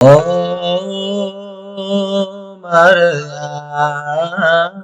ኦ ማርያም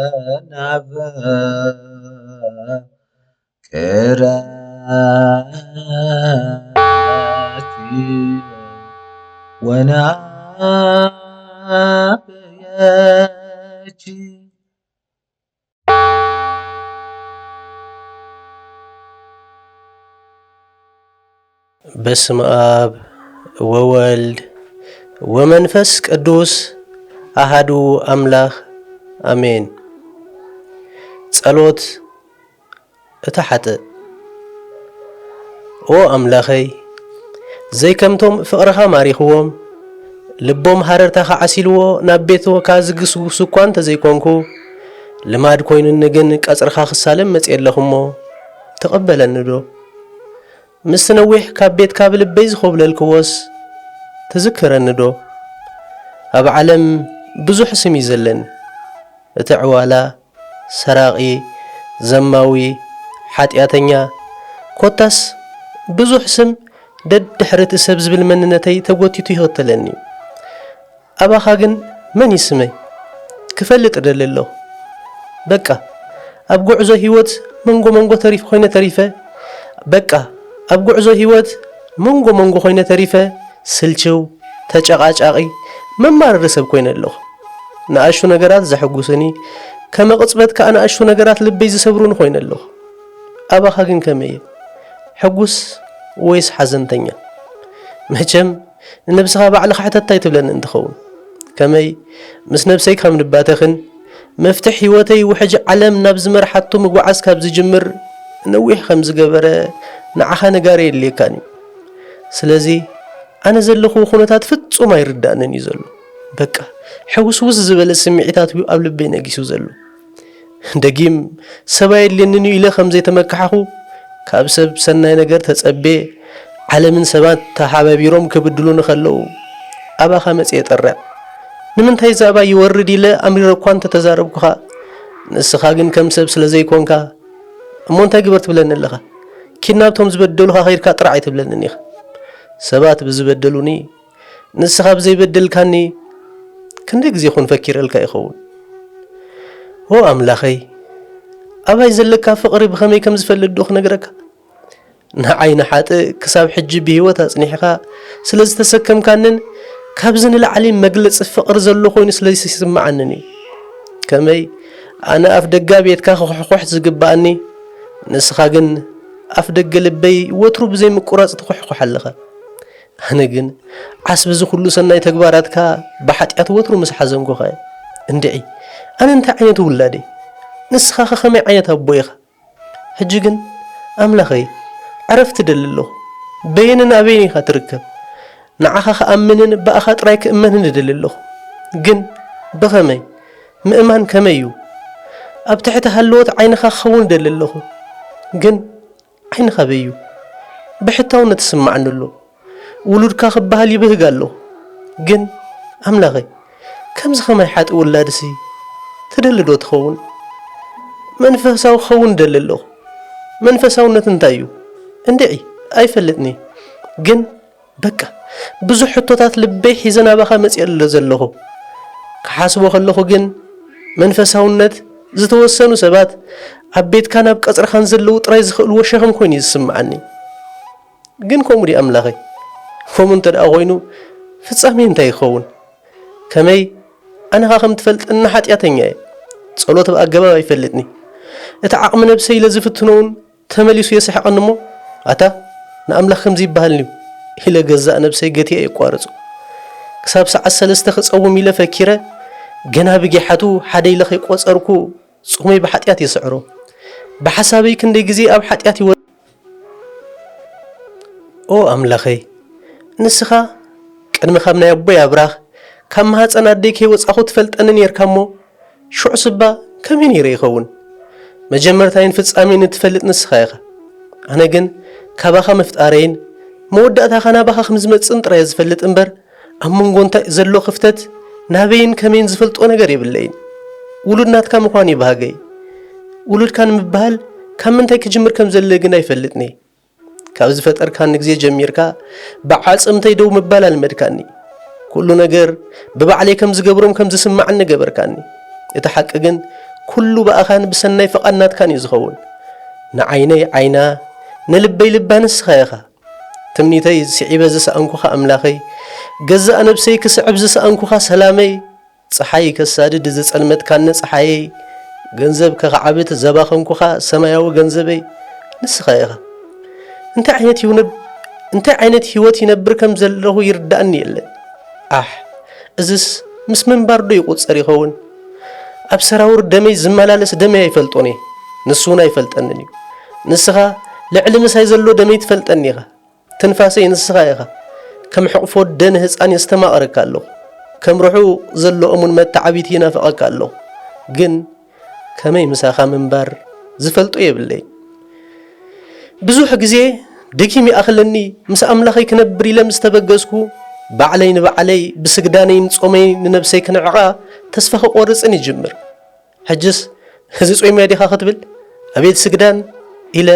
ተዘናበ ወናብየች በስመ አብ ወወልድ ወመንፈስ ቅዱስ አሃዱ አምላክ አሜን። ጸሎት እተሓጥእ ኦ አምላኸይ ዘይከምቶም ፍቕርኻ ማሪኽዎም ልቦም ሃረርታኻ ዓሲልዎ ናብ ቤትካ ዝግስግሱ እኳ እንተዘይኮንኩ ልማድ ኮይኑኒ ግን ቀፅርኻ ክሳለም መፅእ ኣለኹሞ ተቐበለኒ ዶ? ምስ ነዊሕ ካብ ቤትካ ብልበይ ዝኸብለልክዎስ ትዝክረኒ ዶ? ኣብ ዓለም ብዙሕ ስም እዩ ዘለኒ እቲ ዕዋላ ሰራቒ ዘማዊ ሓጢኣተኛ ኮታስ ብዙሕ ስም ደድሕሪ እቲ ሰብ ዝብል መንነተይ ተጎቲቱ ይኽተለኒ እዩ። ኣባኻ ግን መን ይስመይ ክፈልጥ ደሊ ኣለኹ። በቃ ኣብ ጉዕዞ ህይወት መንጎ ኮይነ ተሪፈ ስልችው ተጨቃጫቂ መማረሪ ሰብ ኮይነ ኣለኹ። ንኣሹ ነገራት ዘሐጉስኒ ከመቕፅበት ከዓ ንኣሹ ነገራት ልበይ ዝሰብሩን ኮይነ ኣለኹ። ኣባኻ ግን ከመየ ሕጉስ ወይስ ሓዘንተኛ? መቸም ንነብስኻ ባዕልኻ ሕተታይ ትብለኒ እንትኸውን ከመይ ምስ ነብሰይ ካብ ንባተኽን መፍትሕ ህይወተይ ውሕጅ ዓለም ናብ ዝመርሓቶ ምግባዓዝ ካብ ዝጅምር ነዊሕ ከም ዝገበረ ንዓኻ ነጋሪ የድልየካኒ። ስለዚ ኣነ ዘለኹ ኩነታት ፍጹም ኣይርዳእንን እዩ ዘሎ። በቃ ሕውስውስ ዝበለ ስምዒታት እዩ ኣብ ልበይ ነጊሱ ዘሎ። ደጊም ሰብኣይ የድልየንን ኢለ ከም ዘይተመካሓኹ ካብ ሰብ ሰናይ ነገር ተጸቤ ዓለምን ሰባት ተሓባቢሮም ክብድሉ ንኸለው ኣባኻ መፅእ የጠርዕ ንምንታይ ዛባ ይወርድ ኢለ ኣምሪረ እኳ እንተተዛረብኩኻ ንስኻ ግን ከም ሰብ ስለ ዘይኮንካ እሞ እንታይ ግበር ትብለኒ ኣለኻ? ኪድናብቶም ዝበደሉኻ ኸይድካ ጥራዕ ኣይትብለንን ኢኻ። ሰባት ብዝበደሉኒ ንስኻ ብዘይበደልካኒ ክንደይ ግዜ ኹን ፈኪረልካ ይኸውን? ኦ ኣምላኸይ ኣባይ ዘለካ ፍቕሪ ብኸመይ ከም ዝፈልጥ ዶ ክነግረካ? ንዓይ ንሓጥእ ክሳብ ሕጂ ብህይወት ኣጽኒሕኻ ስለ ዝተሰከምካንን ካብዚ ንላዕሊ መግለፂ ፍቕሪ ዘሎ ኮይኑ ስለ ዝስማዓንን እዩ። ከመይ ኣነ ኣፍ ደጋ ቤትካ ክሕኩሕ ዝግባኣኒ ንስኻ ግን ኣፍ ደገ ልበይ ወትሩ ብዘይ ምቁራፅ ትኩሕኩሕ ኣለኻ። ኣነ ግን ዓስቢ ዝኩሉ ሰናይ ተግባራትካ ብሓጢኣት ወትሩ ምስ ሓዘንኩኻ እንድዒ ኣነ እንታይ ዓይነት ውላደ? ንስኻ ከመይ ዓይነት ኣቦ ኢኻ? ሕጂ ግን ኣምላኸይ ዕረፍቲ ደሊ ኣለኹ። በየንን ኣበይን ኢኻ ትርከብ? ንዓኻ ክኣምንን ብኣኻ ጥራይ ክእመንን ደሊ ኣለኹ። ግን ብኸመይ ምእማን ከመይ እዩ? ኣብ ትሕቲ ሃለወት ዓይንኻ ክኸውን ደሊ ኣለኹ። ግን ዓይንኻ በዩ ብሕታውነት ትስማዓኒ ኣሎ። ውሉድካ ክበሃል ይብህግ ኣለኹ። ግን ኣምላኸይ ከምዚ ኸማይ ሓጢ ውላድሲ ትደሊ ዶ ትኸውን? መንፈሳዊ ክኸውን ደሊ ኣለኹ። መንፈሳውነት እንታይ እዩ? እንድዒ ኣይፈልጥኒ። ግን በቃ ብዙሕ ሕቶታት ልበይ ሒዘን ኣባኻ መፅእ ኣሎ ዘለኹ። ክሓስቦ ከለኹ ግን መንፈሳውነት ዝተወሰኑ ሰባት ኣብ ቤትካ ናብ ቀፅርኻን ዘለዉ ጥራይ ዝኽእልዎ ሸኽም ኮይኑ እዩ ዝስምዓኒ። ግን ከምኡ ዲ ኣምላኸይ ከምኡ እንተ ደኣ ኮይኑ ፍጻሜ እንታይ ይኸውን? ከመይ ኣነኻ ከም ትፈልጥና ሓጢኣተኛ እየ። ጸሎት ብኣገባብ ኣይፈልጥኒ። እቲ ዓቕሚ ነብሰይ ኢለ ዝፍትኖውን ተመሊሱ የስሕቐኒ እሞ ኣታ ንኣምላኽ ከምዚ ይበሃልኒ ኢለ ገዛእ ነብሰይ ገቲየ የቋርፁ። ክሳብ ሰዓት 3 ክጸውም ኢለ ፈኪረ ገና ብጌሓቱ ሓደ ኢለ ከይቆፀርኩ ጾመይ ብሓጢኣት የስዕሮ። ብሓሳበይ ክንደይ ግዜ ኣብ ሓጢኣት ኦ ኣምላኸይ ንስኻ ቅድሚ ካብ ናይ ኣቦይ ኣብራኽ ካብ ማህፀን ኣደይ ከይወፃኹ ትፈልጠኒ ነርካ እሞ ሽዑ ስባ ከመይ ነይረ ይኸውን? መጀመርታይን ፍጻሜን እትፈልጥ ንስኻ ኢኻ። ኣነ ግን ካባኻ መፍጣረይን መወዳእታኻ ናባኻ ከም ዝመፅን ጥራይ ዝፈልጥ እምበር ኣብ መንጎ እንታይ ዘሎ ክፍተት ናበይን ከመይን ዝፈልጦ ነገር የብለይን ውሉድናትካ ምኳን ይባሃገይ ውሉድካን ምባሃል ካብ ምንታይ ክጅምር ከም ዘለ ግን ኣይፈልጥኒ ካብ ዝፈጠርካኒ ግዜ ጀሚርካ ብዓጽምተይ ደው ምባል አልመድካኒ ኩሉ ነገር ብባዕለይ ከም ዝገብሮም ከም ዝስማዕኒ ገበርካኒ እቲ ሓቂ ግን ኩሉ ባእኻን ብሰናይ ፈቓድናትካን እዩ ዝኸውን ንዓይነይ ዓይና ንልበይ ልባ ንስኻ ኢኻ ትምኒተይ ስዒበ ዝሰኣንኩኻ ኣምላኸይ ገዛእ ነብሰይ ክስዕብ ዝሰኣንኩኻ ሰላመይ ፀሓይ ከሳድድ ዝጸልመትካኒ ፀሓየይ ገንዘብ ከኸዓብት ዘባኸንኩኻ ሰማያዊ ገንዘበይ ንስኻ ኢኻ እንታይ ዓይነት ህይወት ይነብር ከም ዘለኹ ይርዳእኒ የለን እዝስ ምስ ምንባር ዶ ይቁፀር ይኸውን ኣብ ሰራውር ደመይ ዝመላለስ ደመይ ኣይፈልጦን እየ ንሱ እውን ኣይፈልጠንን እዩ ንስኻ ልዕሊ ምሳይ ዘሎ ደመይ ትፈልጠኒ ኢኻ ትንፋሰይ ንስኻ ኢኻ ከም ሕቕፎ ደን ህፃን የስተማቕረካ ኣለኹ ከም ርሑቕ ዘሎ እሙን መተዓቢት ይናፍቐካ ኣለኹ ግን ከመይ ምሳኻ ምንባር ዝፈልጦ የብለይ ብዙሕ ግዜ ደኪም ይኣኽለኒ ምስ ኣምላኸይ ክነብር ኢለ ምስ ተበገዝኩ ባዕለይ ንባዕለይ ብስግዳነይን ጾመይ ንነብሰይ ክንዕቓ ተስፋ ክቆርፅን ይጅምር ሕጅስ እዚ ጾመይ ዲኻ ክትብል ኣቤት ስግዳን ኢለ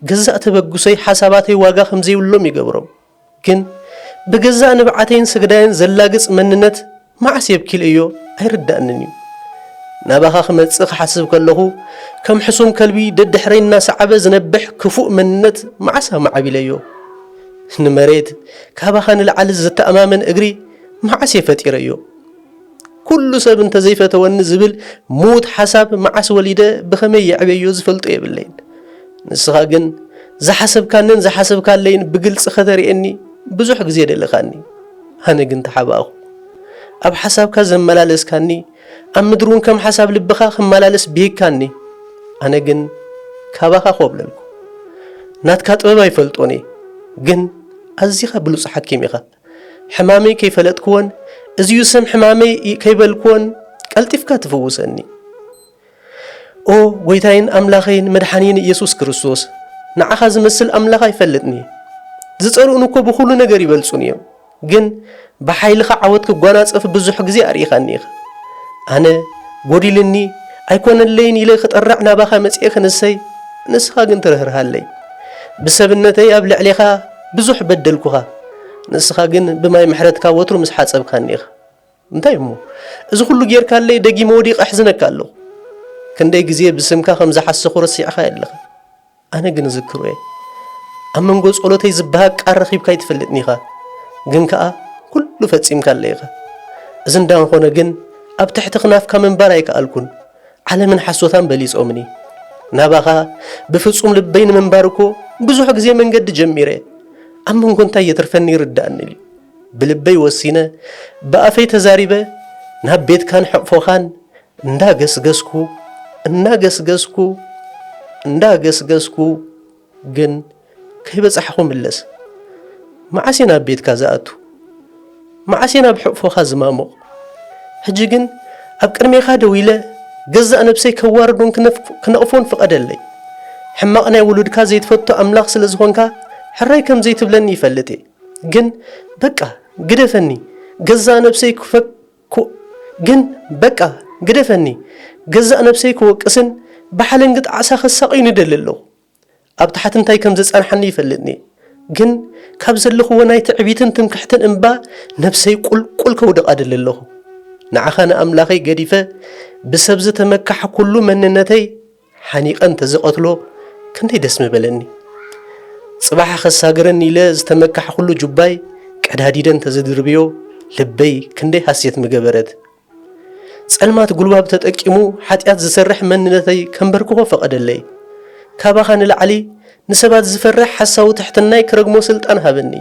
ገዛእ ተበጉሰይ ሓሳባተይ ዋጋ ከምዘይብሎም ይገብሮም ግን ብገዛእ ንባዓተይን ስግዳይን ዘላግፅ መንነት መዓስ የብኪል እዮ ኣይርዳእንን እዩ ናባኻ ክመፅእ ክሓስብ ከለኹ ከም ሕሱም ከልቢ ደድሕረይ እናሰዓበ ዝነብሕ ክፉእ መንነት መዓስ ማዓቢለዮ ንመሬት ካባኻ ንላዕሊ ዝተኣማመን እግሪ መዓስ የፈጢረዮ ኩሉ ሰብ እንተዘይፈተወኒ ዝብል ሙት ሓሳብ መዓስ ወሊደ ብኸመይ የዕበዮ ዝፈልጦ የብለይን ንስኻ ግን ዝሓሰብካንን ዝሓሰብካለይን ብግልፂ ከተርእየኒ ብዙሕ ግዜ ደለኻኒ ኣነ ግን ተሓባእኹ ኣብ ሓሳብካ ዘመላለስካኒ ኣብ ምድሩን ከም ሓሳብ ልብኻ ክመላለስ ብሂካኒ ኣነ ግን ካባኻ ኮብለልኩ ናትካ ጥበብ ኣይፈልጦኒ ግን ኣዚኻ ብሉፅ ሓኪም ኢኻ ሕማመይ ከይፈለጥክዎን እዚዩ ሰም ሕማመይ ከይበልክዎን ቀልጢፍካ ትፍውሰኒ ኦ ጎይታይን ኣምላኸይን መድሓኒን ኢየሱስ ክርስቶስ ንዓኻ ዝመስል ኣምላኽ ኣይፈልጥኒ ዝፀልኡን እኮ ብኩሉ ነገር ይበልፁን እዮም ግን ብሓይልኻ ዓወት ክጓናፀፍ ብዙሕ ግዜ ኣርኢኻኒ ኢኻ ኣነ ጎዲልኒ ኣይኮነለይን ኢለ ክጠራዕ ናባኻ መፅኤ ክንሰይ ንስኻ ግን ትርህርሃለይ ብሰብነተይ ኣብ ልዕሊኻ ብዙሕ በደልኩኻ ንስኻ ግን ብማይ ምሕረትካ ወትሩ ምስ ሓፀብካኒ ኢኻ እንታይ እሞ እዚ ኩሉ ጌርካለይ ደጊመ ወዲቕ ኣሕዝነካ ኣለኹ ክንደይ ግዜ ብስምካ ከም ዝሓስኹ ረሲዕኻ ኣለኻ ኣነ ግን ዝክሮ እየ ኣብ መንጎ ጸሎተይ ዝበሃግ ቃል ረኺብካ ይትፈልጥኒ ኢኻ ግን ከዓ ኩሉ ፈፂምካለ ኢኻ እዚ እንዳንኾነ ግን ኣብ ትሕቲ ክናፍካ ምንባር ኣይከኣልኩን ዓለምን ሓሶታን በሊፆምኒ ናባኻ ብፍጹም ልበይ ንምንባር እኮ ብዙሕ ግዜ መንገዲ ጀሚረ ኣብ መንጎ እንታይ የትርፈኒ ይርዳእኒ እዩ ብልበይ ወሲነ ብኣፈይ ተዛሪበ ናብ ቤትካን ሕቕፎኻን እንዳገስገስኩ ግን ከይበፃሕኹ ምለስ መዓሴ ናብ ቤትካ ዝኣቱ መዓሴ ናብ ሕቕፎኻ ዝማሞቕ ሕጂ ግን ኣብ ቅድሜኻ ደው ኢለ ገዛእ ነብሰይ ከዋርዶን ክነቕፎን ፍቐደለይ ሕማቕ ናይ ውሉድካ ዘይትፈቶ ኣምላኽ ስለ ዝኾንካ ሕራይ ከም ዘይትብለኒ ይፈልጥ ግን በቃ ግደፈኒ ገዛእ ነብሰይ ክወቅስን ብሓለንግጥ ዓሳ ክሳቐይ ንደሊ ኣለኹ ኣብ ታሕቲ እንታይ ከም ዘፀንሐኒ ይፈልጥኒ ግን ካብ ዘለኽዎ ናይ ትዕቢትን ትምክሕትን እምባ ነብሰይ ቁልቁል ከውድቕ ኣደሊ ኣለኹ ንዓኻ ንኣምላኸይ ገዲፈ ብሰብ ዝተመካሐ ኩሉ መንነተይ ሓኒቐን ተዝቐትሎ ክንደይ ደስ ምበለኒ ጽባሕ ኸሳገረኒ ኢለ ዝተመካሐ ኩሉ ጁባይ ቀዳዲደን ተዝድርብዮ ልበይ ክንደይ ሓሴት ምገበረት ጸልማት ጉልባብ ተጠቂሙ ሓጢኣት ዝሰርሕ መንነተይ ከንበርክኾ ፈቐደለይ ካባኻ ንላዕሊ ንሰባት ዝፈርሕ ሓሳዊ ትሕትናይ ክረግሞ ስልጣን ሃበኒ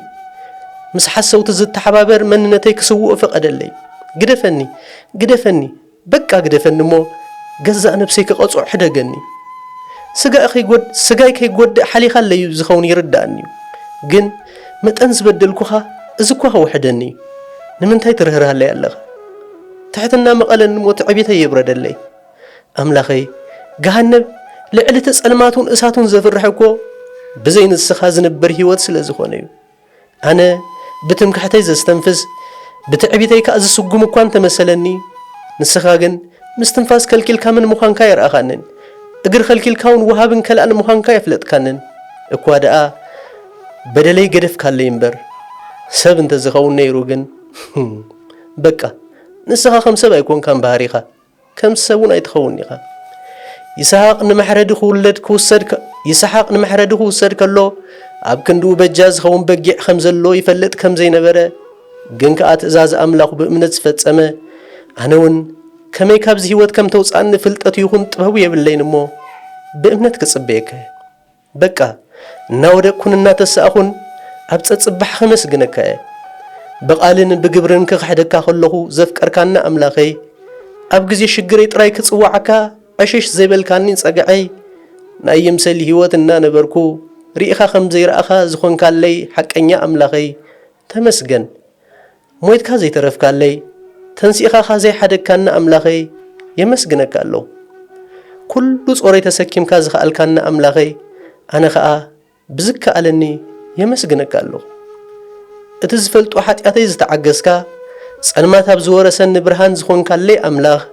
ምስ ሓሰውቲ ዝተሓባበር መንነተይ ክስውኦ ፈቐደለይ ግደፈኒ በቃ ግደፈኒ እሞ ገዛእ ነብሰይ ክቐፅዖ ሕደገኒ ስጋይ ከይጎድእ ሓሊኻለዩ ዝኸውን ይርዳእኒ እዩ ግን መጠን ዝበደልኩኻ እዚ እኳ ከውሕደኒ እዩ ንምንታይ ትርህርሃለይ ኣለኻ ትሕትና መቐለኒ ሞ ትዕቢተይ የብረደለይ ኣምላኸይ ገሃነብ ልዕሊ ጸልማቱን እሳቱን ዘፍርሕ እኮ ብዘይ ንስኻ ዝንበር ህይወት ስለ ዝኾነ እዩ ኣነ ብትምክሕተይ ዘስተንፍስ بتعبيتي كأزسقم كوان تمثلني نسخاجن مستنفاس كلكل كامن مخانكا يرأخانن اقر خلكل كاون وهابن كلان مخانكا يفلت كانن اكوادا بدلي قدف كالليمبر سب انت زخون نيروغن بقى نسخا خمسة بايكون كان باريخا كم سبون ايتخونيخا يسحاق نمحردخ ولد كوسد يسحاق نمحردخ وسد كلو اب كندو بجاز خون بقيع خمزلو يفلت كم زي نبره ግን ከአትእዛዝ አምላኽ በእምነት ፈጸመ አነውን ከመይ ካብዚ ህይወት ከም ተውፃን ፍልጠት ይኹን ጥበብ የብለይንሞ በእምነት ክጽበየከ በቃ እናወደኩንና ተሳኹን ኣብ ጸጽባሕ ከመስግነከ በቃልን ብግብርን ክኽሕደካ ከለኹ ዘፍቀርካና አምላኸይ ኣብ ግዜ ሽግረይ ጥራይ ክጽዋዓካ አሸሽ ዘይበልካኒ ጸገዐይ ናይ የምሰል ህይወትና ነበርኩ ሪኢኻ ከም ዘይረአኻ ዝኾንካለይ ሐቀኛ አምላኸይ ተመስገን مويتكا زي ترفكالي تنسيخا خازي حدكانا أملاخي يمسجنكالو كل صوري تسكيم كازخ ألكانا أملاخي أنا خا بزكا ألني يمسجنكالو اتزفلت واحد أتيز تعجزكا سألما تابزور سن برهان زخون كالي أملاخ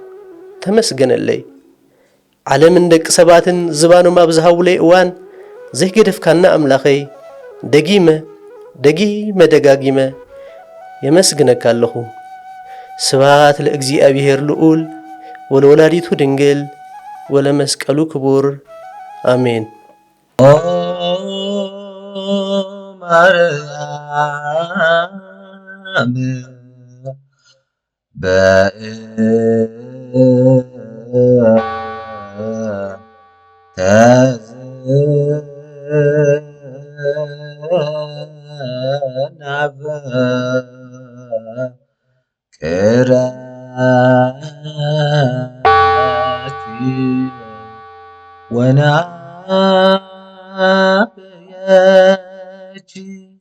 تمسجن اللي على من دك سباتن زبانو ما بزهاولي اوان زي قدف كانا أملاخي دقيمة يمسجنك الله سبات لأجزيابير لؤول والولاديت دنجل ولا مسكالو كبور آمين كراتي وانا بياتي